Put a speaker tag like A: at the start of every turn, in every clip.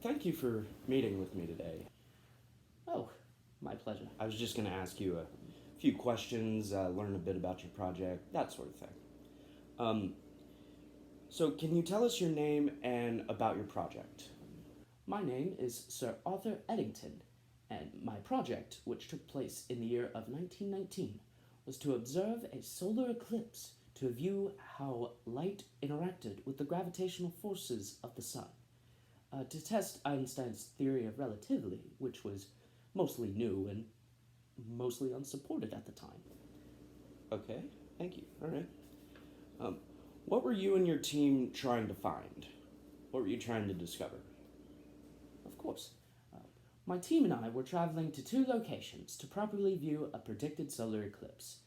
A: Thank you for meeting with me today.
B: Oh, my pleasure.
A: I was just going to ask you a few questions, learn a bit about your project, that sort of thing. Um, so, can you tell us your name and about your project?
B: My name is Sir Arthur Eddington, and my project, which took place in the year of 1919, was to observe a solar eclipse to view how light interacted with the gravitational forces of the sun, to test Einstein's theory of relativity, which was mostly new and mostly unsupported at the time.
A: Okay, thank you. All right. Um, what were you and your team trying to find? What were you trying to discover?
B: Of course. Uh, my team and I were traveling to two locations to properly view a predicted solar eclipse.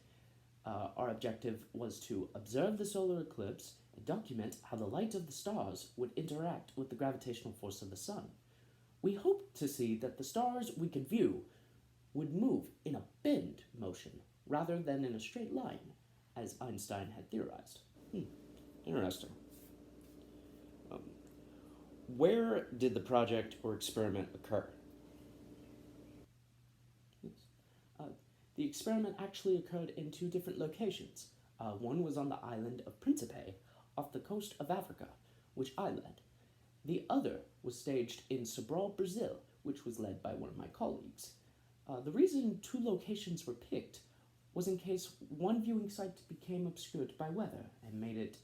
B: Our objective was to observe the solar eclipse and document how the light of the stars would interact with the gravitational force of the sun. We hoped to see that the stars we could view would move in a bend motion rather than in a straight line, as Einstein had theorized.
A: Interesting. Um, where did the project or experiment occur?
B: Yes. Uh, the experiment actually occurred in two different locations. One was on the island of Principe, off the coast of Africa, which I led. The other was staged in Sobral, Brazil, which was led by one of my colleagues. The reason two locations were picked was in case one viewing site became obscured by weather and made it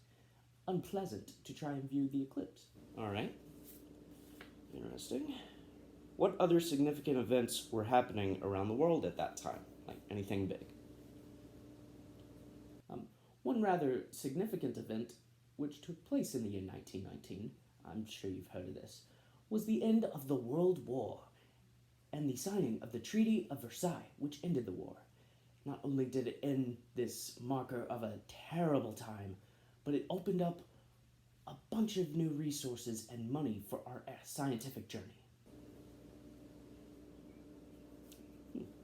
B: unpleasant to try and view the eclipse.
A: All right. Interesting. What other significant events were happening around the world at that time? Like anything big?
B: One rather significant event, which took place in the year 1919, I'm sure you've heard of this, was the end of the World War and the signing of the Treaty of Versailles, which ended the war. Not only did it end this marker of a terrible time, but it opened up a bunch of new resources and money for our scientific journey.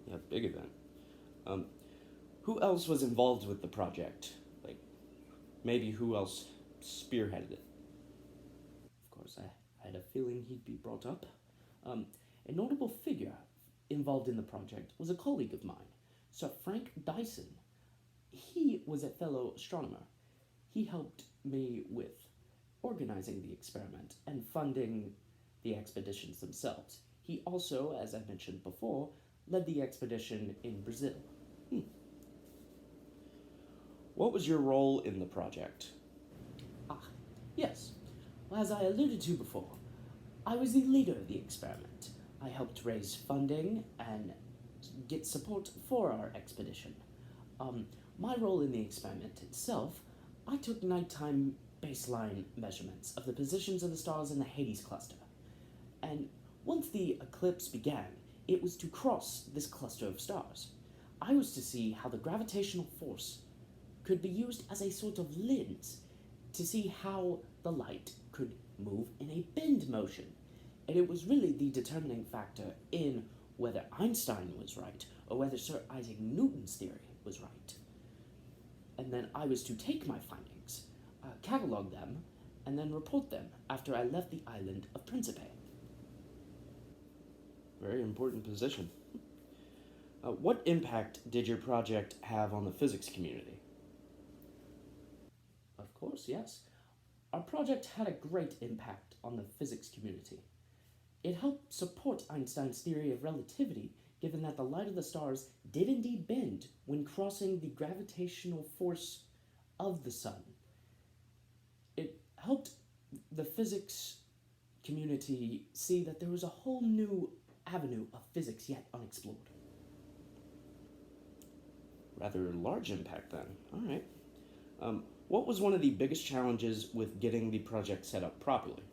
A: Yeah, big event. Um, who else was involved with the project? Like, maybe who else spearheaded it?
B: Of course, I had a feeling he'd be brought up. A notable figure involved in the project was a colleague of mine, Sir Frank Dyson. He was a fellow astronomer. He helped me with organizing the experiment and funding the expeditions themselves. He also, as I mentioned before, led the expedition in Brazil.
A: What was your role in the project?
B: Ah, yes. Well, as I alluded to before, I was the leader of the experiment. I helped raise funding and get support for our expedition. My role in the experiment itself, I took nighttime baseline measurements of the positions of the stars in the Hades cluster. And once the eclipse began, it was to cross this cluster of stars. I was to see how the gravitational force could be used as a sort of lens to see how the light could move in a bend motion. And it was really the determining factor in whether Einstein was right or whether Sir Isaac Newton's theory was right. And then I was to take my findings, catalog them, and then report them after I left the island of Principe.
A: Very important position. What impact did your project have on the physics community?
B: Of course, yes. Our project had a great impact on the physics community. It helped support Einstein's theory of relativity, given that the light of the stars did indeed bend when crossing the gravitational force of the sun. It helped the physics community see that there was a whole new avenue of physics yet unexplored.
A: Rather large impact then. All right. What was one of the biggest challenges with getting the project set up properly?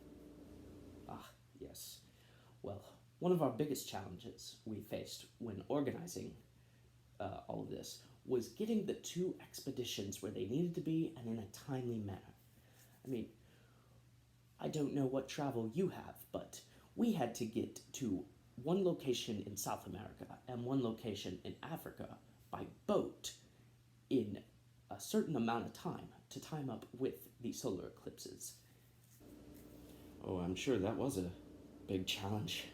B: Ah, yes. Well, one of our biggest challenges we faced when organizing all of this was getting the two expeditions where they needed to be and in a timely manner. I mean, I don't know what travel you have, but we had to get to one location in South America and one location in Africa by boat in a certain amount of time to time up with the solar eclipses.
A: Oh, I'm sure that was a big challenge.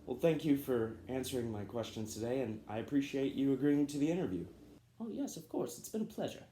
A: Well, thank you for answering my questions today, and I appreciate you agreeing to the interview.
B: Oh, yes, of course. It's been a pleasure.